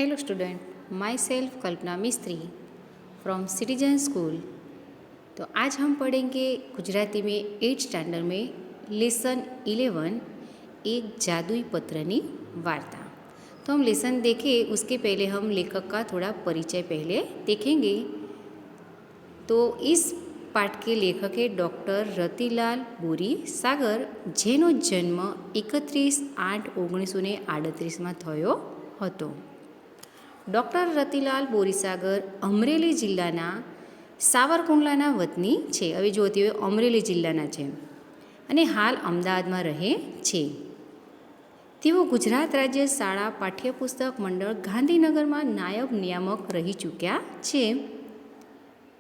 Hello student, my self कल्पना मिस्त्री from citizen school. तो आज हम पढ़ेंगे गुजराती में 8th स्टैंडर्ड में लेसन 11 एक जादुई पत्रनी वार्ता। तो हम लेसन देखें उसके पहले हम लेखक का थोड़ा परिचय पहले देखेंगे। तो इस पाठ के लेखक है डॉक्टर रतिलाल बोरी सागर, જેનો જન્મ 31/8/1938 થયો હતો। ડૉક્ટર રતિલાલ બોરીસાગર અમરેલી જિલ્લાના સાવરકુંડલાના વતની છે। હવે જો તેઓ અમરેલી જિલ્લાના છે અને હાલ અમદાવાદમાં રહે છે। તેઓ ગુજરાત રાજ્ય શાળા પાઠ્યપુસ્તક મંડળ ગાંધીનગરમાં નાયબ નિયામક રહી ચૂક્યા છે।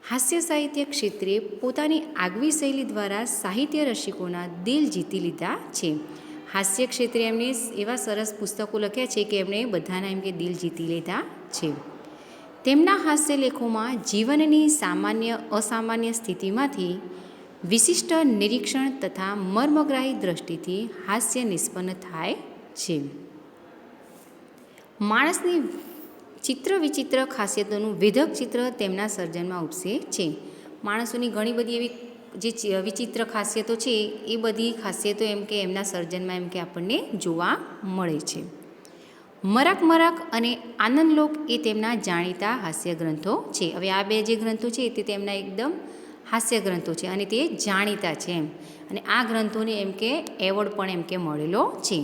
હાસ્ય સાહિત્ય ક્ષેત્રે પોતાની આગવી શૈલી દ્વારા સાહિત્ય રસિકોના દિલ જીતી લીધા છે। હાસ્ય ક્ષેત્રે એમણે એવા સરસ પુસ્તકો લખ્યા છે કે એમણે બધાના એમ કે દિલ જીતી લીધા છે। તેમના હાસ્ય લેખોમાં જીવનની સામાન્ય અસામાન્ય સ્થિતિમાંથી વિશિષ્ટ નિરીક્ષણ તથા મર્મગ્રાહી દ્રષ્ટિથી હાસ્ય નિષ્પન્ન થાય છે। માણસની ચિત્ર વિચિત્ર ખાસિયતોનું વેધક ચિત્ર તેમના સર્જનમાં ઉપસે છે। માણસોની ઘણી બધી એવી જે વિચિત્ર ખાસિયતો છે એ બધી ખાસિયતો એમ કે એમના સર્જનમાં એમ કે આપણને જોવા મળે છે। મરક મરક અને આનંદલોક એ તેમના જાણીતા હાસ્ય ગ્રંથો છે। હવે આ બે જે ગ્રંથો છે તે તેમના એકદમ હાસ્ય ગ્રંથો છે અને તે જાણીતા છે એમ, અને આ ગ્રંથોને એમ કે એવોર્ડ પણ એમ કે મળેલો છે।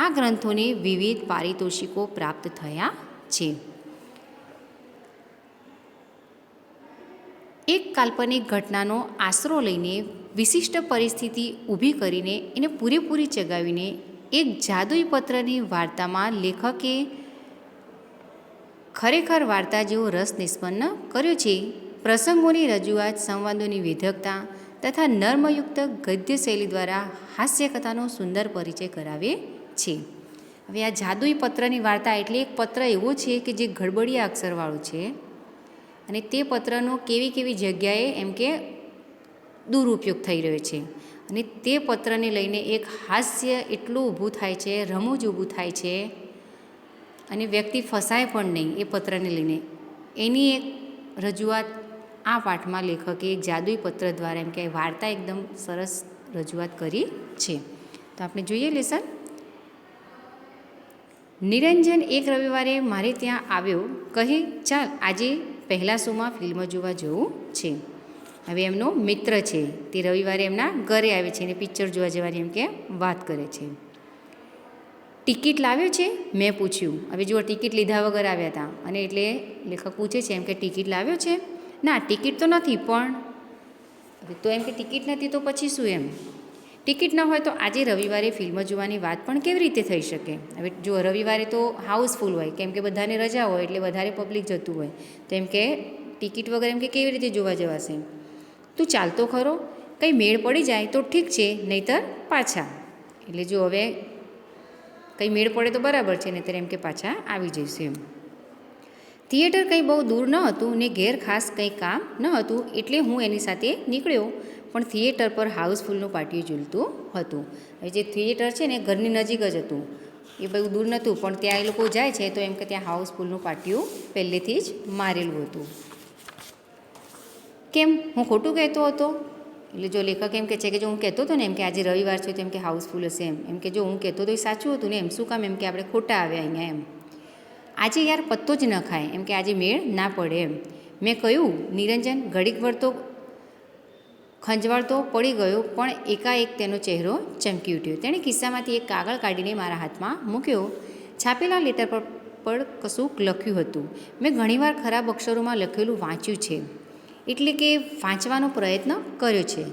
આ ગ્રંથોને વિવિધ પારિતોષિકો પ્રાપ્ત થયા છે। એક કાલ્પનિક ઘટનાનો આશરો લઈને વિશિષ્ટ પરિસ્થિતિ ઊભી કરીને એને પૂરેપૂરી ચગાવીને એક જાદુઈ પત્રની વાર્તામાં લેખકે ખરેખર વાર્તા જેવો રસ નિષ્પન્ન કર્યો છે। પ્રસંગોની રજૂઆત, સંવાદોની વેધકતા તથા નર્મયુક્ત ગદ્ય શૈલી દ્વારા હાસ્યકથાનો સુંદર પરિચય કરાવે છે। હવે આ જાદુઈ પત્રની વાર્તા એટલે એક પત્ર એવો છે કે જે ગડબડિયા અક્ષરવાળો છે અને તે પત્રનો કેવી કેવી જગ્યાએ એમ કે દુરુપયોગ થઈ રહ્યો છે અને તે પત્રને લઈને એક હાસ્ય એટલું ઊભું થાય છે, રમૂજ ઊભું થાય છે અને વ્યક્તિ ફસાય પણ નહીં એ પત્રને લઈને। એની એક રજૂઆત આ પાઠમાં લેખકે એક જાદુઈ પત્ર દ્વારા એમ કે વાર્તા એકદમ સરસ રજૂઆત કરી છે। તો આપણે જોઈએ લેસન। નિરંજન એક રવિવારે મારે ત્યાં આવ્યો, કહે ચાલ આજે પહેલા શોમાં ફિલ્મ જોવા જવું છે। હવે એમનો મિત્ર છે તે રવિવારે એમના ઘરે આવે છે અને પિક્ચર જોવા જવાની એમ કે વાત કરે છે। ટિકિટ લાવ્યો છે? મેં પૂછ્યું। હવે જુઓ, ટિકિટ લીધા વગર આવ્યા હતા અને એટલે લેખક પૂછે છે એમ કે ટિકિટ લાવ્યો છે? ના, ટિકિટ તો નથી, પણ હવે તો એમ કે ટિકિટ નથી તો પછી શું એમ? ટિકિટ ન હોય તો આજે રવિવારે ફિલ્મ જોવાની વાત પણ કેવી રીતે થઈ શકે? હવે જો રવિવારે તો હાઉસફુલ હોય કેમ કે બધાને રજા હોય એટલે વધારે પબ્લિક જતું હોય, તો એમ કે ટિકિટ વગર એમ કે કેવી રીતે જોવા જવાશે? તું ચાલતો ખરો, કંઈ મેળ પડી જાય તો ઠીક છે, નહીંતર પાછા। એટલે જો હવે કંઈ મેળ પડે તો બરાબર છે, નહીંતર એમ કે પાછા આવી જઈશું એમ। થિયેટર કંઈ બહુ દૂર ન હતું ને ઘેર ખાસ કંઈ કામ ન હતું એટલે હું એની સાથે નીકળ્યો, પણ થિયેટર પર હાઉસફુલનું પાટિયું ઝૂલતું હતું। હવે જે થિયેટર છે ને ઘરની નજીક જ હતું, એ બહુ દૂર નહોતું, પણ ત્યાં એ લોકો જાય છે તો એમ કે ત્યાં હાઉસફુલનું પાટિયું પહેલેથી જ મારેલું હતું। કેમ, હું ખોટું કહેતો હતો? એટલે જો લેખક એમ કહે છે કે જો હું કહેતો હતો ને એમ કે આજે રવિવાર છે તો એમ કે હાઉસફુલ હશે એમ કે જો હું કહેતો તો એ સાચું હતું ને, એમ શું કામ એમ કે આપણે ખોટા આવ્યા અહીંયા એમ? આજે યાર પત્તો જ ન ખાય એમ કે આજે મેળ ના પડે એમ। મેં કહ્યું, નિરંજન ઘડીક ભર તો ખંજવાળતો પડી ગયો, પણ એકાએક તેનો ચહેરો ચમકી ઉઠ્યો। તેણે ખિસ્સામાંથી એક કાગળ કાઢીને મારા હાથમાં મૂક્યો। છાપેલા લેટર પર કશુંક લખ્યું હતું। મેં ઘણીવાર ખરાબ અક્ષરોમાં લખેલું વાંચ્યું છે, એટલે કે વાંચવાનો પ્રયત્ન કર્યો છે।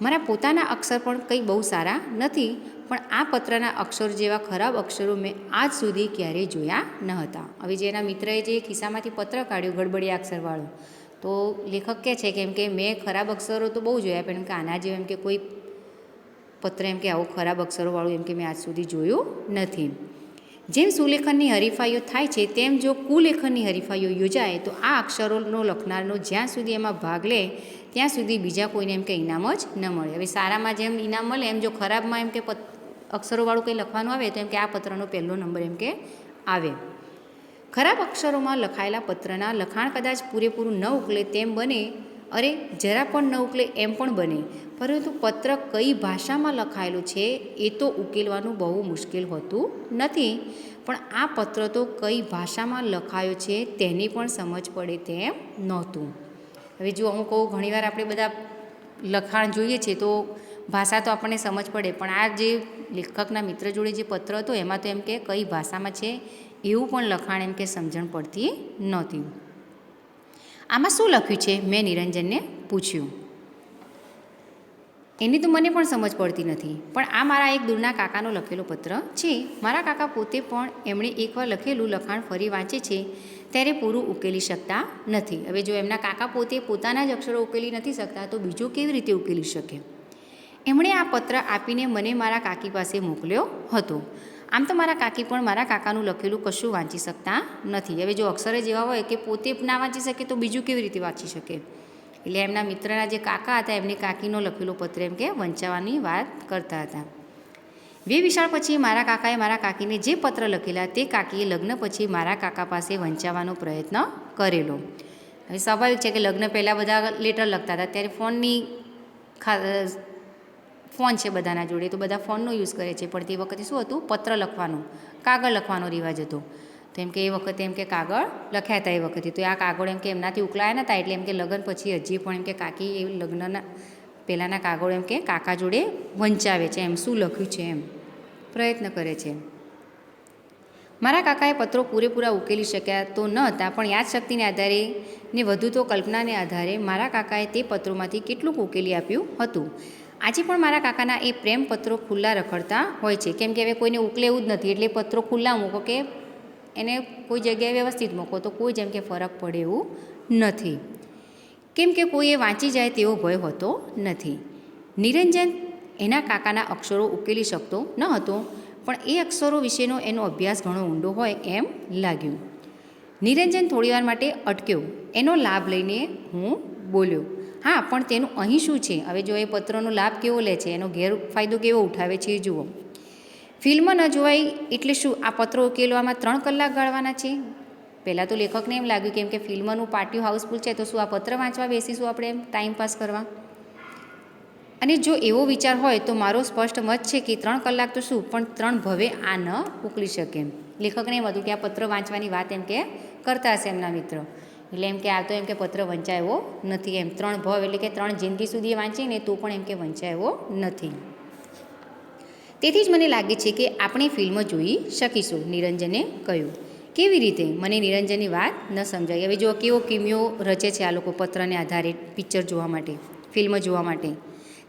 મારા પોતાના અક્ષર પણ કંઈ બહુ સારા નથી, પણ આ પત્રના અક્ષરો જેવા ખરાબ અક્ષરો મેં આજ સુધી ક્યારેય જોયા ન હતા। હવે જે એના મિત્રએ જે ખિસ્સામાંથી પત્ર કાઢ્યું ગડબડિયા અક્ષરવાળું, તો લેખક કહે છે કે એમ કે મેં ખરાબ અક્ષરો તો બહુ જોયા, પણ એમ કે આના જેવું એમ કે કોઈ પત્ર એમ કે આવું ખરાબ અક્ષરોવાળું એમ કે મેં આજ સુધી જોયું નથી। જેમ સુલેખનની હરીફાઈઓ થાય છે તેમ જો કુલેખનની હરીફાઈઓ યોજાય તો આ અક્ષરોનો લખનારનો જ્યાં સુધી એમાં ભાગ લે ત્યાં સુધી બીજા કોઈને એમ કે ઇનામ જ ન મળે। હવે સારામાં જેમ ઇનામ મળે એમ જો ખરાબમાં એમ કે અક્ષરોવાળું કંઈ લખવાનું આવે તો એમ કે આ પત્રનો પહેલો નંબર એમ કે આવે। ખરાબ અક્ષરોમાં લખાયેલા પત્રના લખાણ કદાચ પૂરેપૂરું ન ઉકલે તેમ બને, અરે જરા પણ ન ઉકલે એમ પણ બને, પરંતુ પત્ર કઈ ભાષામાં લખાયેલું છે એ તો ઉકેલવાનું બહુ મુશ્કેલ હોતું નથી. પણ આ પત્ર તો કઈ ભાષામાં લખાયો છે તેની પણ સમજ પડે તેમ નહોતું. હવે જો હું કહું, ઘણીવાર આપણે બધા લખાણ જોઈએ છે તો ભાષા તો આપણને સમજ પડે, પણ આ જે લેખકના મિત્ર જોડે જે પત્ર હતો એમાં તો એમ કે કઈ ભાષામાં છે એવું પણ લખાણ એમ કે સમજણ પડતી નહોતી. આમાં શું લખ્યું છે મેં નિરંજનને પૂછ્યું. એની તો મને પણ સમજ પડતી નથી, પણ આ મારા એક દૂરના કાકાનો લખેલો પત્ર છે. મારા કાકા પોતે પણ એમણે એકવાર લખેલું લખાણ ફરી વાંચે છે ત્યારે પૂરું ઉકેલી શકતા નથી. હવે જો એમના કાકા પોતે પોતાના જ અક્ષરો ઉકેલી નથી શકતા તો બીજો કેવી રીતે ઉકેલી શકે? એમણે આ પત્ર આપીને મને મારા કાકી પાસે મોકલ્યો હતો. આમ તો મારા કાકી પણ મારા કાકાનું લખેલું કશું વાંચી શકતા નથી. હવે જો અક્ષર જ એવા હોય કે પોતે ના વાંચી શકે તો બીજું કેવી રીતે વાંચી શકે? એટલે એમના મિત્રના જે કાકા હતા એમની કાકીનો લખેલો પત્ર એમ કે વંચાવવાની વાત કરતા હતા. વિશાળ પછી મારા કાકાએ મારા કાકીને જે પત્ર લખેલા તે કાકીએ લગ્ન પછી મારા કાકા પાસે વંચાવવાનો પ્રયત્ન કરેલો. હવે સ્વાભાવિક છે કે લગ્ન પહેલાં બધા લેટર લખતા હતા, ત્યારે ફોન છે બધાના જોડે તો બધા ફોનનો યુઝ કરે છે, પણ તે વખતે શું હતું, પત્ર લખવાનું, કાગળ લખવાનો રિવાજ હતો. તો એમ કે એ વખતે એમ કે કાગળ લખ્યા હતા એ વખતે. તો આ કાગળ એમ કે એમનાથી ઉકલાયા નહોતા, એટલે એમ કે લગ્ન પછી હજી પણ એમ કે કાકી એ લગ્નના પહેલાંના કાગળ એમ કે કાકા જોડે વંચાવે છે, એમ શું લખ્યું છે એમ પ્રયત્ન કરે છે. મારા કાકાએ પત્રો પૂરેપૂરા ઉકેલી શક્યા તો ન હતા, પણ યાદશક્તિને આધારે ને વધુ તો કલ્પનાને આધારે મારા કાકાએ તે પત્રોમાંથી કેટલુંક ઉકેલી આપ્યું હતું. આજે પણ મારા કાકાના એ પ્રેમ પત્રો ખુલ્લા રખડતા હોય છે, કેમ કે હવે કોઈને ઉકલે એવું જ નથી, એટલે પત્રો ખુલ્લા મૂકો કે એને કોઈ જગ્યાએ વ્યવસ્થિત મૂકો તો કોઈ જેમ કે ફરક પડે એવું નથી, કેમ કે કોઈ એ વાંચી જાય તેવો ભય હોતો નથી. નિરંજન એના કાકાના અક્ષરો ઉકેલી શકતો ન હતો, પણ એ અક્ષરો વિશેનો એનો અભ્યાસ ઘણો ઊંડો હોય એમ લાગ્યું. નિરંજન થોડીવાર માટે અટક્યો. એનો લાભ લઈને હું બોલ્યો, હા, પણ તેનું અહીં શું છે? હવે જો એ પત્રનો લાભ કેવો લે છે, એનો ગેરફાયદો કેવો ઉઠાવે છે એ જુઓ. ફિલ્મ ન જોવાય એટલે શું આ પત્રો ઉકેલવામાં 3 કલાક ગાળવાના છે? પહેલાં તો લેખકને એમ લાગ્યું કેમ કે ફિલ્મનું પાટિયું હાઉસફુલ છે તો શું આ પત્ર વાંચવા બેસીશું આપણે એમ ટાઈમપાસ કરવા? અને જો એવો વિચાર હોય તો મારો સ્પષ્ટ મત છે કે 3 કલાક તો શું, પણ 3 ભવે આ ન ઉકલી શકે. લેખકને એમ હતું કે આ પત્ર વાંચવાની વાત એમ કે કરતા હશે એમના મિત્રો, એટલે એમ કે આ તો એમ કે પત્ર વંચાયો નથી એમ. 3 ભવ એટલે કે 3 જિંદગી સુધી વાંચીને તો પણ એમ કે વંચાયો નથી. તેથી જ મને લાગે છે કે આપણે ફિલ્મ જોઈ શકીશું, નિરંજને કહ્યું. કેવી રીતે? મને નિરંજનની વાત ન સમજાય. હવે જો કેવો કિમિયો રચે છે આ લોકો પત્રને આધારે પિક્ચર જોવા માટે, ફિલ્મ જોવા માટે.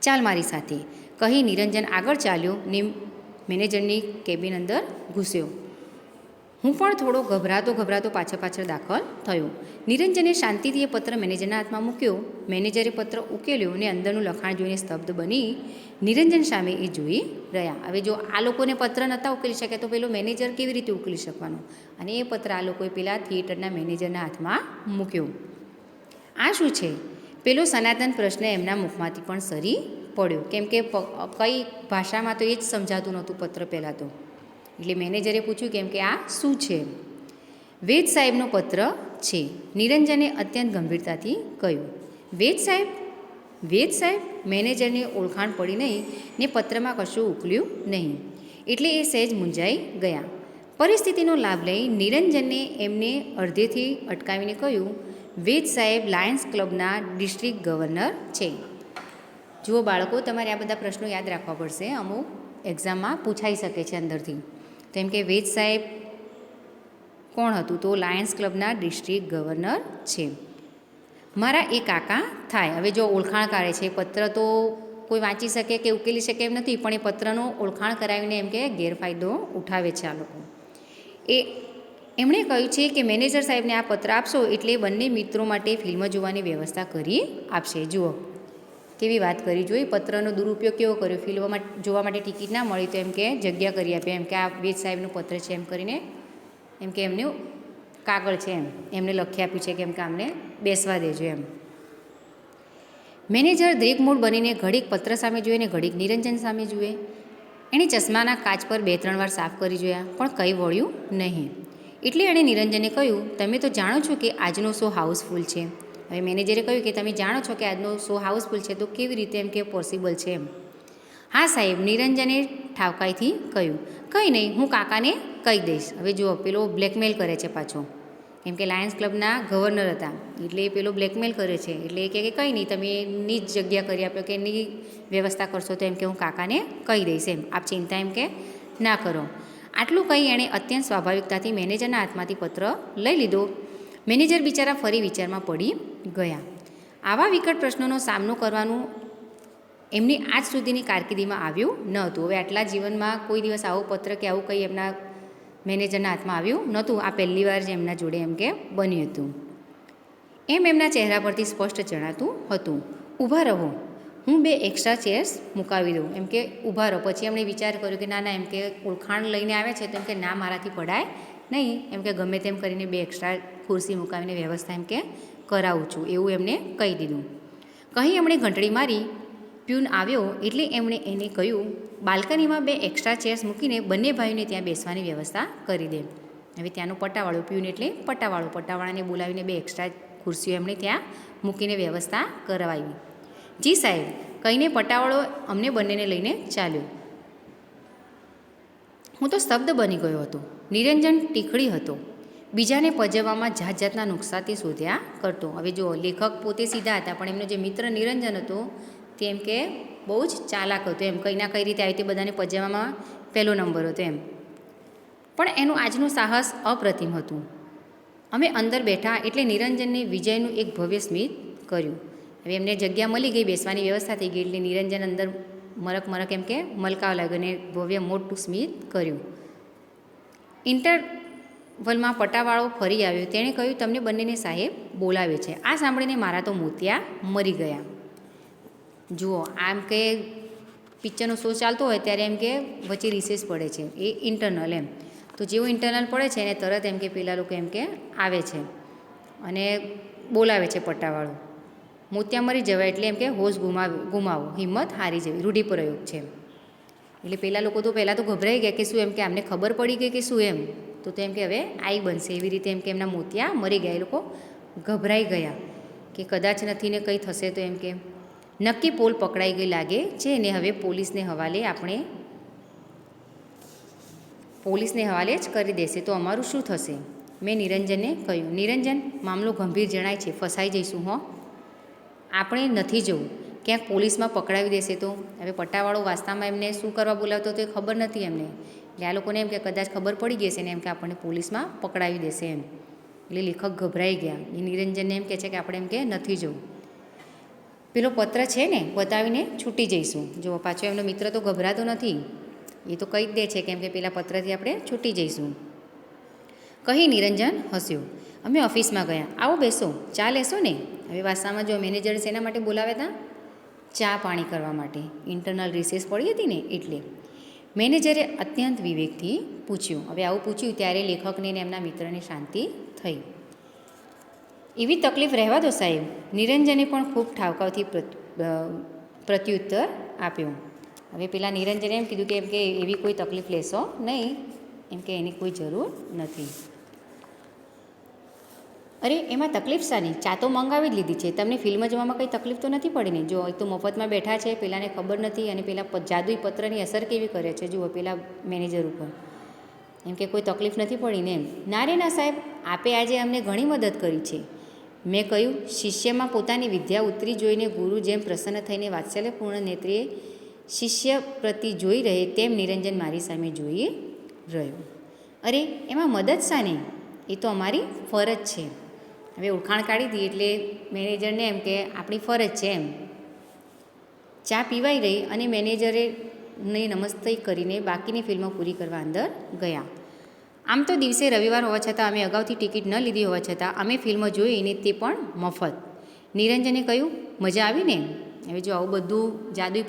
ચાલ મારી સાથે, કહી નિરંજન આગળ ચાલ્યો ને મેનેજરની કેબિન અંદર ઘૂસ્યો. હું પણ થોડો ગભરાતો પાછળ દાખલ થયો. નિરંજને શાંતિથી એ પત્ર મેનેજરના હાથમાં મૂક્યો. મેનેજરે પત્ર ઉકેલ્યો ને અંદરનું લખાણ જોઈને સ્તબ્ધ બની નિરંજન સામે એ જોઈ રહ્યા. હવે જો આ લોકોને પત્ર નહોતા ઉકેલી શક્યા તો પેલો મેનેજર કેવી રીતે ઉકેલી શકવાનો? અને એ પત્ર આ લોકોએ પેલા થિયેટરના મેનેજરના હાથમાં મૂક્યો. આ શું છે? પેલો સનાતન પ્રશ્ન એમના મુખમાંથી પણ સરી પડ્યો, કેમ કે કઈ ભાષામાં તો એ જ સમજાતું નહોતું પત્ર પહેલાં તો. એટલે મેનેજરે પૂછ્યું કેમ કે આ શું છે? વેદ સાહેબનો પત્ર છે, નિરંજને અત્યંત ગંભીરતાથી કહ્યું. વેદ સાહેબ? મેનેજરને ઓળખાણ પડી નહીં ને પત્રમાં કશું ઉકલ્યું નહીં, એટલે એ સહેજ મૂંઝાઈ ગયા. પરિસ્થિતિનો લાભ લઈ નિરંજને એમને અડધેથી અટકાવીને કહ્યું, વેદ સાહેબ લાયન્સ ક્લબના ડિસ્ટ્રિક્ટ ગવર્નર છે. જુઓ બાળકો, તમારે આ બધા પ્રશ્નો યાદ રાખવા પડશે, અમુક એક્ઝામમાં પૂછાઈ શકે છે અંદરથી. તો એમ કે વેદ સાહેબ કોણ હતું? તો લાયન્સ ક્લબના ડિસ્ટ્રિક્ટ ગવર્નર છે. મારા એ કાકા થાય. હવે જો ઓળખાણ કરે છે, પત્ર તો કોઈ વાંચી શકે કે ઉકેલી શકે એમ નથી, પણ એ પત્રનો ઓળખાણ કરાવીને એમ કે ગેરફાયદો ઉઠાવે છે આ લોકો. એમણે કહ્યું છે કે મેનેજર સાહેબને આ પત્ર આપશો એટલે બંને મિત્રો માટે ફિલ્મ જોવાની વ્યવસ્થા કરી આપશે. જુઓ કેવી વાત કરી, જોઈ પત્રનો દુરુપયોગ કેવો કર્યો. ફિલ્મમાં જોવા માટે ટિકિટ ના મળી તો એમ કે જગ્યા કરી આપે, એમ કે આ વેદ સાહેબનું પત્ર છે એમ કરીને એમ કે એમનું કાગળ છે એમને લખી આપ્યું છે કે એમ કે અમને બેસવા દેજો એમ. મેનેજર દ્રેગમૂળ બનીને ઘડીક પત્ર સામે જુએ ને ઘડીક નિરંજન સામે જુએ. એણે ચશ્માના કાચ પર 2-3 વાર સાફ કરી જોયા, પણ કંઈ વળ્યું નહીં. એટલે એણે નિરંજને કહ્યું, તમે તો જાણો છો કે આજનો શો હાઉસફુલ છે. હવે મેનેજરે કહ્યું કે તમે જાણો છો કે આજનો શો હાઉસફુલ છે, તો કેવી રીતે એમ કે પોસિબલ છે એમ. હા સાહેબ, નિરંજને ઠાવકાઈથી કહ્યું. કંઈ નહીં, હું કાકાને કહી દઈશ. હવે જુઓ, પેલો બ્લેકમેલ કરે છે પાછો, કેમ કે લાયન્સ ક્લબના ગવર્નર હતા, એટલે એ પેલો બ્લેકમેલ કરે છે. એટલે એ કહે કે કંઈ નહીં, તમે એની જ જગ્યા કરી આપ્યો કે એની વ્યવસ્થા કરશો તો એમ કે હું કાકાને કહી દઈશ એમ, આપ ચિંતા એમ કે ના કરો. આટલું કહી એણે અત્યંત સ્વાભાવિકતાથી મેનેજરના હાથમાંથી પત્ર લઈ લીધો. મેનેજર બિચારા ફરી વિચારમાં પડી ગયા. આવા વિકટ પ્રશ્નોનો સામનો કરવાનું એમની આજ સુધીની કારકિર્દીમાં આવ્યું ન હતું. હવે આટલા જીવનમાં કોઈ દિવસ આવો પત્ર કે આવું કંઈ એમના મેનેજરના હાથમાં આવ્યું નહોતું. આ પહેલી વાર જ એમના જોડે એમ કે બન્યું હતું. એમ એમના ચહેરા પરથી સ્પષ્ટ જણાતું હતું. ઊભા રહો, હું 2 એક્સ્ટ્રા ચેર્સ મુકાવી દઉં, એમ કે ઊભા રહો. પછી એમણે વિચાર કર્યો કે ના એમ કે ઓળખાણ લઈને આવે છે તો એમ કે ના, મારાથી પડાય નહીં, એમ કે ગમે તેમ કરીને 2 એક્સ્ટ્રા ખુરશી મુકાવીને વ્યવસ્થા એમ કે કરાવું છું, એવું એમને કહી દીધું. કહી એમણે ઘંટડી મારી. પ્યુન આવ્યો એટલે એમણે એને કહ્યું, બાલ્કનીમાં 2 એક્સ્ટ્રા ચેર્સ મૂકીને બંને ભાઈઓને ત્યાં બેસવાની વ્યવસ્થા કરી દે. હવે ત્યાંનો પટ્ટાવાળો, પ્યુન એટલે પટ્ટાવાળાને બોલાવીને 2 એક્સ્ટ્રા ખુરશીઓ એમણે ત્યાં મૂકીને વ્યવસ્થા કરાવી. જી સાહેબ, કહીને પટ્ટાવાળો અમને બંનેને લઈને ચાલ્યો. હું તો સ્તબ્ધ બની ગયો હતો. નિરંજન ટીખળી હતો. બીજાને પજવવામાં જાતના નુકસાન તે શોધ્યા કરતો. હવે જો, લેખક પોતે સીધા હતા, પણ એમનો જે મિત્ર નિરંજન હતો તે એમ કે બહુ જ ચાલાક હતો એમ, કંઈ ના કઈ રીતે આવી રીતે બધાને પજવવામાં પહેલો નંબર હતો એમ. પણ એનું આજનું સાહસ અપ્રતિમ હતું. અમે અંદર બેઠા એટલે નિરંજનને વિજયનું એક ભવ્ય સ્મિત કર્યું. હવે એમને જગ્યા મળી ગઈ, બેસવાની વ્યવસ્થા થઈ ગઈ, એટલે નિરંજન અંદર મરક એમ કે મલકાવા લાગ્યો અને ભવ્ય મોટું સ્મિત કર્યું. ઇન્ટરવલમાં પટ્ટાવાળો ફરી આવ્યો. તેણે કહ્યું, તમને બંનેને સાહેબ બોલાવે છે. આ સાંભળીને મારા તો મોતિયા મરી ગયા. જુઓ, આમ કે પિક્ચરનો શો ચાલતો હોય ત્યારે એમ કે વચ્ચે રિસેસ પડે છે, એ ઇન્ટરનલ એમ. તો જેવું ઇન્ટરનલ પડે છે એને તરત એમ કે પેલા લોકો એમ કે આવે છે અને બોલાવે છે પટ્ટાવાળો. મોતિયા મરી જવાય એટલે એમ કે હોશ ગુમાવો, હિંમત હારી જવી, રૂઢિપ્રયોગ છે. એટલે પેલા લોકો તો પહેલાં તો ગભરાઈ ગયા કે શું એમ કે આમને ખબર પડી ગઈ કે શું એમ, તો એમ કે હવે આઈ બનશે, એવી રીતે એમ કે એમના મોતિયા મરી ગયા. એ લોકો ગભરાઈ ગયા કે કદાચ નથી ને કંઈ થશે તો એમ કે નક્કી પોલ પકડાઈ ગઈ લાગે છે ને હવે પોલીસને હવાલે જ કરી દેશે તો અમારું શું થશે? મેં નિરંજનને કહ્યું. નિરંજન, મામલો ગંભીર જણાય છે, ફસાઈ જઈશું હો. આપણે નથી જવું, ક્યાંક પોલીસમાં પકડાવી દેશે તો. હવે પટ્ટાવાળો વાસ્તામાં એમને શું કરવા બોલાવતો તો એ ખબર નથી એમને. એટલે આ લોકોને એમ કે કદાચ ખબર પડી જશે ને એમ કે આપણને પોલીસમાં પકડાવી દેશે એમ. એટલે લેખક ગભરાઈ ગયા. એ નિરંજનને એમ કહે છે કે આપણે એમ કે નથી જવું, પેલો પત્ર છે ને બતાવીને છૂટી જઈશું. જો પાછો એમનો મિત્ર તો ગભરાતો નથી, એ તો કહી જ દે છે કેમ કે પેલા પત્રથી આપણે છૂટી જઈશું. કહી નિરંજન હસ્યો. અમે ઓફિસમાં ગયા. આવો બેસો, ચા લેશો ને? હવે વાસ્તામાં જો મેનેજર શેના માટે બોલાવ્યા હતા? ચા પાણી કરવા માટે. ઇન્ટરનલ રિસેસ પડી હતી ને એટલે. મેનેજરે અત્યંત વિવેકથી પૂછ્યું. હવે આવું પૂછ્યું ત્યારે લેખકને ને એમના મિત્રને શાંતિ થઈ. એવી તકલીફ રહેવા દો સાહેબ. નિરંજને પણ ખૂબ ઠાવકાવથી પ્રત્યુત્તર આપ્યો. હવે પેલા નિરંજને એમ કીધું કે એવી કોઈ તકલીફ લેશો નહીં, એમ કે એની કોઈ જરૂર નથી. અરે એમાં તકલીફ શાની? ચા તો મંગાવી જ લીધી છે. તમને ફિલ્મ જોવામાં કંઈ તકલીફ તો નથી પડી ને? જો એક તો મફતમાં બેઠા છે, પેલાને ખબર નથી, અને પેલા જાદુઈ પત્રની અસર કેવી કરે છે જુઓ પેલા મેનેજર ઉપર. એમ કે કોઈ તકલીફ નથી પડી ને એમ. ના રે ના સાહેબ, આપે આજે અમને ઘણી મદદ કરી છે. મેં કહ્યું. શિષ્યમાં પોતાની વિદ્યા ઉતરી જોઈને ગુરુ જેમ પ્રસન્ન થઈને વાત્સલ્યપૂર્ણ નેત્રીએ શિષ્ય પ્રતિ જોઈ રહે તેમ નિરંજન મારી સામે જોઈ રહ્યો. અરે એમાં મદદ શાની? એ તો અમારી ફરજ છે. હવે ઓળખાણ કાઢી હતી એટલે મેનેજરને એમ કે આપણી ફરજ છે એમ. ચા પીવાઈ રહી અને મેનેજરે નમસ્તે કરીને બાકીની ફિલ્મ પૂરી કરવા અંદર ગયા. આમ તો દિવસે રવિવાર હોવા છતાં અમે અગાઉથી ટિકિટ ન લીધી હોવા છતાં અમે ફિલ્મ જોઈને તે પણ મફત. નિરંજને કહ્યું, મજા આવી ને? હવે જો આવું બધું જાદુઈ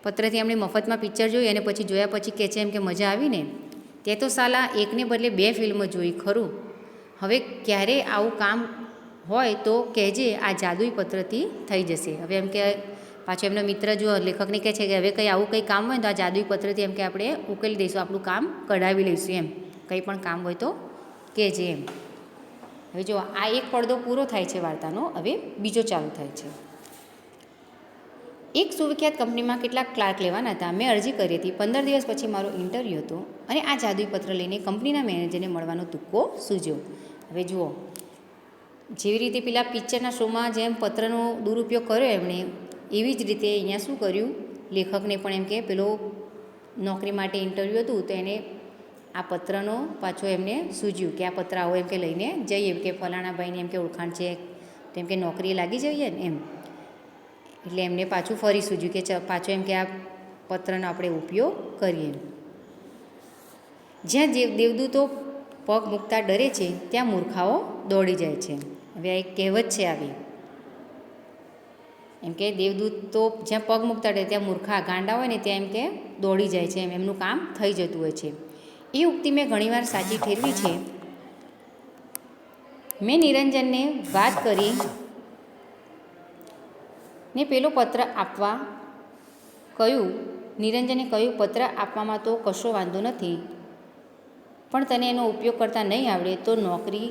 પત્રથી એમણે મફતમાં પિક્ચર જોઈ અને પછી જોયા પછી કહે છે એમ કે મજા આવી ને? તે તો સાલા એકને બદલે 2 ફિલ્મ જોઈ ખરું. હવે ક્યારે આવું કામ હોય તો કહેજે, આ જાદુઈ પત્રથી થઈ જશે. હવે એમ કે પાછો એમનો મિત્ર જો લેખકને કહે છે કે હવે કંઈ આવું કંઈ કામ હોય તો આ જાદુઈ પત્રથી એમ કે આપણે ઉકેલી દઈશું, આપણું કામ કઢાવી લઈશું એમ. કંઈ પણ કામ હોય તો કહેજે એમ. હવે જો આ એક પડદો પૂરો થાય છે વાર્તાનો, હવે બીજો ચાલુ થાય છે. એક સુવિખ્યાત કંપનીમાં કેટલાક ક્લાર્ક લેવાના હતા. મેં અરજી કરી હતી. 15 દિવસ પછી મારો ઇન્ટરવ્યૂ હતો અને આ જાદુઈ પત્ર લઈને કંપનીના મેનેજરને મળવાનો તુક્કો સૂઝ્યો. હવે જુઓ, જેવી રીતે પેલા પિક્ચરના શોમાં જેમ પત્રનો દુરુપયોગ કર્યો એમણે, એવી જ રીતે અહીંયા શું કર્યું, લેખકને પણ એમ કે પેલો નોકરી માટે ઇન્ટરવ્યૂ હતું તો એને આ પત્રનો પાછો એમને સૂઝ્યું કે આ પત્ર આવો એમ કે લઈને જઈએ, કે ફલાણા ભાઈને એમ કે ઓળખાણ છે તો એમ કે નોકરીએ લાગી જઈએ ને એમ. એટલે એમને પાછું ફરી સૂઝ્યું કે પાછો એમ કે આ પત્રનો આપણે ઉપયોગ કરીએ. જ્યાં દેવદૂતો પગ મૂકતા ડરે છે ત્યાં મૂર્ખાઓ દોડી જાય છે. હવે આ એક કહેવત છે આવી, એમ કે દેવદૂત તો જ્યાં પગ મૂકતા ડરે ત્યાં મૂર્ખા ગાંડા હોય ને ત્યાં એમ કે દોડી જાય છે, એમનું કામ થઈ જતું હોય છે. એ ઉક્તિ મેં ઘણીવાર સાચી ઠેરવી છે. મેં નિરંજનને વાત કરી ને પેલો પત્ર આપવા કહ્યું. નિરંજને કહ્યું, પત્ર આપવામાં તો કશો વાંધો નથી, પણ તને એનો ઉપયોગ કરતા નહીં આવડે તો નોકરી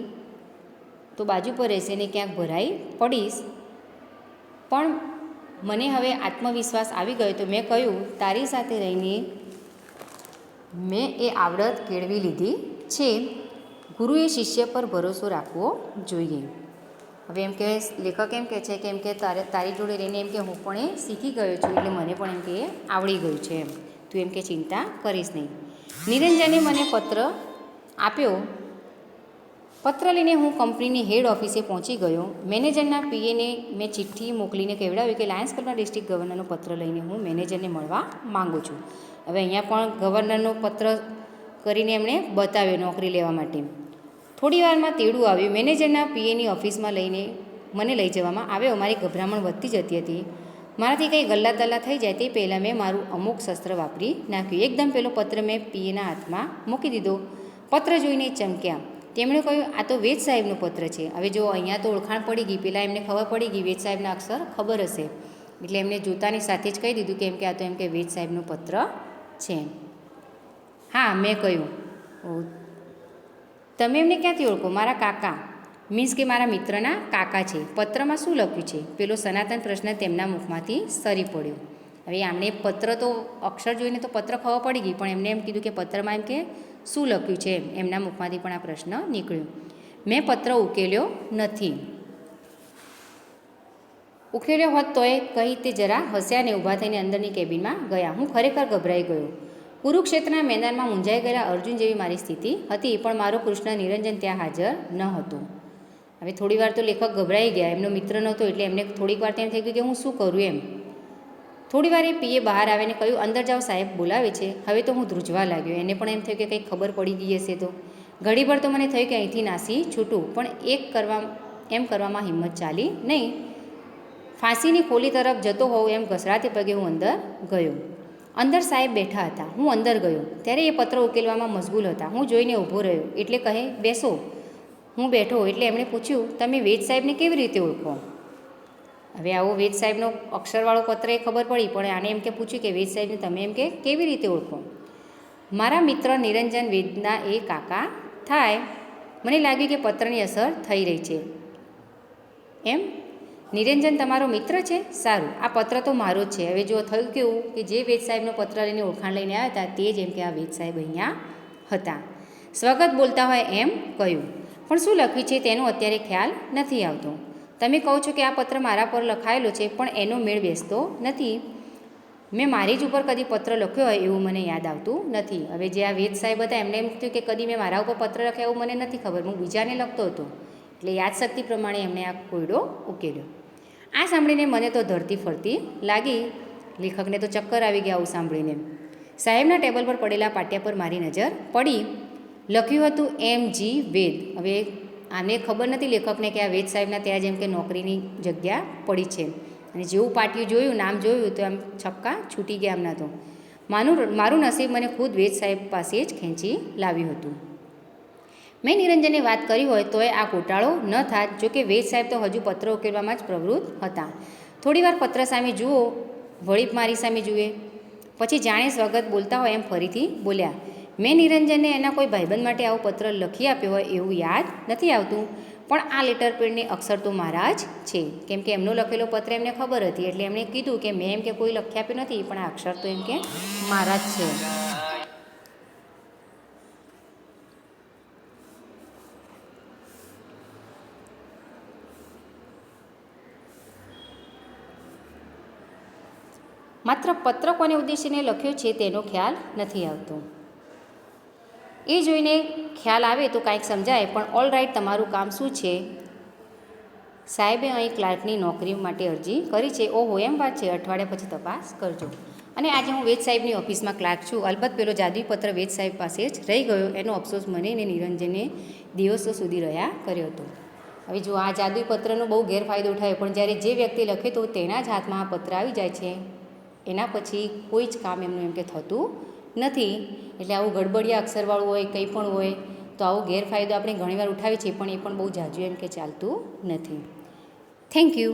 તો બાજુ પર રહેશે ને ક્યાંક ભરાઈ પડીશ. પણ મને હવે આત્મવિશ્વાસ આવી ગયો તો મેં કહ્યું, તારી સાથે રહીને મેં એ આવડત કેળવી લીધી છે. ગુરુએ શિષ્ય પર ભરોસો રાખવો જોઈએ. હવે એમ કે લેખક એમ કહે છે કે એમ કે તારી જોડે રહીને એમ કે હું પણ એ શીખી ગયો છું, એટલે મને પણ એમ કે આવડી ગયું છે એમ, તું એમ કે ચિંતા કરીશ નહીં. નિરંજને મને પત્ર આપ્યો. પત્ર લઈને હું કંપનીની હેડ ઓફિસે પહોંચી ગયો. મેનેજરના પીએને મેં ચિઠ્ઠી મોકલીને કહેવડાવ્યું કે લાયન્સ ક્લબના ડિસ્ટ્રિક્ટ ગવર્નરનો પત્ર લઈને હું મેનેજરને મળવા માગું છું. હવે અહીંયા પણ ગવર્નરનો પત્ર કરીને એમણે બતાવ્યો નોકરી લેવા માટે. થોડી વારમાં તેડું આવ્યું. મેનેજરના પીએની ઓફિસમાં મને લઈ જવામાં આવ્યો. મારી ગભરામણ વધતી જતી હતી. મારાથી કંઈ ગલ્લા તલ્લા થઈ જાય તે પહેલાં મેં મારું અમુક શસ્ત્ર વાપરી નાખ્યું. એકદમ પેલો પત્ર મેં પીએના હાથમાં મૂકી દીધો. પત્ર જોઈને ચમક્યા. તેમણે કહ્યું, આ તો વેદ સાહેબનો પત્ર છે. હવે જો અહીંયા તો ઓળખાણ પડી ગઈ, પહેલાં એમને ખબર પડી ગઈ, વેદ સાહેબના અક્ષર ખબર હશે એટલે એમને જોતાની સાથે જ કહી દીધું કે એમ કે આ તો એમ કે વેદ સાહેબનો પત્ર છે. હા, મેં કહ્યું, તમે એમને ક્યાંથી ઓળખો? મારા કાકા, મીન્સ કે મારા મિત્રના કાકા છે. પત્રમાં શું લખ્યું છે? પેલો સનાતન પ્રશ્ન તેમના મુખમાંથી સરી પડ્યો. હવે આમને પત્ર તો અક્ષર જોઈને તો પત્ર ખબર પડી ગઈ, પણ એમને એમ કીધું કે પત્રમાં એમ કે શું લખ્યું છે, એમના મુખમાંથી પણ આ પ્રશ્ન નીકળ્યો. મેં પત્ર ઉકેલ્યો નથી. ઉકેલ્યો હોત તોય કહી તે જરા હસ્યા અને ઊભા થઈને અંદરની કેબિનમાં ગયા. હું ખરેખર ગભરાઈ ગયો. કુરુક્ષેત્રના મેદાનમાં મૂંઝાઈ ગયેલા અર્જુન જેવી મારી સ્થિતિ હતી, પણ મારો કૃષ્ણ નિરંજન ત્યાં હાજર ન હતો. હવે થોડી વાર તો લેખક ગભરાઈ ગયા. એમનો મિત્ર નહોતો એટલે એમને થોડીક વાર તેમ થઈ ગયું કે હું શું કરું એમ. થોડી વાર એ પીએ બહાર આવીને કહ્યું, અંદર જાઓ, સાહેબ બોલાવે છે. હવે તો હું ધ્રુજવા લાગ્યો. એને પણ એમ થયું કે કંઈક ખબર પડી ગઈ હશે. તો ઘડીભર તો મને થયું કે અહીંથી નાસી છૂટું, પણ એમ કરવામાં હિંમત ચાલી નહીં. ફાંસીની ખોલી તરફ જતો હોઉં એમ ઘસરાતે પગે હું અંદર ગયો. અંદર સાહેબ બેઠા હતા. હું અંદર ગયો ત્યારે એ પત્ર ઉકેલવામાં મશગુલ હતા. હું જોઈને ઊભો રહ્યો એટલે કહે, બેસો. હું બેઠો એટલે એમણે પૂછ્યું, તમે વેદ સાહેબને કેવી રીતે ઓળખો? હવે આવો વેદ સાહેબનો અક્ષરવાળો પત્ર એ ખબર પડી, પણ આને એમ કે પૂછ્યું કે વેદ સાહેબને તમે એમ કે કેવી રીતે ઓળખો? મારા મિત્ર નિરંજન વેદના એ કાકા થાય. મને લાગ્યું કે પત્રની અસર થઈ રહી છે. એમ, નિરંજન તમારો મિત્ર છે? સારું, આ પત્ર તો મારો જ છે. હવે જો થયું કેવું કે જે વેદ સાહેબનો પત્ર લઈને ઓળખાણ લઈને આવ્યા હતા તે જ એમ કે આ વેદ સાહેબ અહીંયા હતા. સ્વાગત બોલતા હોય એમ કહ્યું, પણ શું લખ્યું છે તેનો અત્યારે ખ્યાલ નથી આવતો. તમે કહો છો કે આ પત્ર મારા પર લખાયેલો છે, પણ એનો મેળ બેસતો નથી. મેં મારી જ ઉપર કદી પત્ર લખ્યો હોય એવું મને યાદ આવતું નથી. હવે જે આ વેદ સાહેબ હતા એમને એમ થયું કે કદી મેં મારા ઉપર પત્ર લખ્યા એવું મને નથી ખબર, હું બીજાને લખતો હતો. એટલે યાદશક્તિ પ્રમાણે એમણે આ કોયડો ઉકેલ્યો. આ સાંભળીને મને તો ધરતી ફરતી લાગી. લેખકને તો ચક્કર આવી ગયા આવું સાંભળીને. સાહેબના ટેબલ પર પડેલા પાટિયા પર મારી નજર પડી. લખ્યું હતું M.G. વેદ. હવે આને ખબર નથી લેખકને કે આ વેદ સાહેબના ત્યાં જેમ કે નોકરીની જગ્યા પડી છે. અને જેવું પાટિયું જોયું, નામ જોયું તો આમ છક્કા છૂટી ગયા એમના તો. મારું નસીબ મને ખુદ વેદ સાહેબ પાસે જ ખેંચી લાવ્યું હતું. મેં નિરંજને વાત કરી હોય તોય આ ગોટાળો ન થાત. જોકે વેદ સાહેબ તો હજુ પત્ર ઉકેલવામાં જ પ્રવૃત્ત હતા. થોડીવાર પત્ર સામે જુઓ, વળી મારી સામે જુએ, પછી જાણે સ્વાગત બોલતા હોય એમ ફરીથી બોલ્યા, મેં નિરંજનને એના કોઈ ભાઈબંધ માટે આવો પત્ર લખી આપ્યો હોય એવું યાદ નથી આવતું, પણ આ લેટર પેડની અક્ષર તો મારા જ છે, કેમ કે એમનો લખેલો પત્ર એમને ખબર હતી, એટલે એમણે કીધું કે મેં એમ કે કોઈ લખી આપ્યું નથી, પણ આ અક્ષર તો એમ કે મારા જ છે. માત્ર પત્ર કોને ઉદ્દેશીને લખ્યો છે તેનો ખ્યાલ નથી આવતો. એ જોઈને ખ્યાલ આવે તો કાંઈક સમજાય, પણ ઓલ રાઈટ, તમારું કામ શું છે? સાહેબે અહીં ક્લાર્કની નોકરી માટે અરજી કરી છે. ઓહો, એમ વાત છે, અઠવાડિયા પછી તપાસ કરજો. અને આજે હું વેદ સાહેબની ઓફિસમાં ક્લાર્ક છું. અલબત્ત પેલો જાદુઈ પત્ર વેદ સાહેબ પાસે જ રહી ગયો, એનો અફસોસ મને ને નિરંજને દિવસો સુધી રહ્યા કર્યો હતો. હવે જો આ જાદુઈ પત્રનો બહુ ગેરફાયદો ઉઠાવ્યો, પણ જ્યારે જે વ્યક્તિ લખે તો તેના જ હાથમાં આ પત્ર આવી જાય છે, એના પછી કોઈ જ કામ એમનું એમ કે થતું નથી. એટલે આવું ગડબડિયા અક્ષરવાળું હોય, કંઈ પણ હોય, તો આવો ગેરફાયદો આપણે ઘણીવાર ઉઠાવીએ છીએ, પણ એ પણ બહુ ઝાઝું એમ કે ચાલતું નથી. Thank you.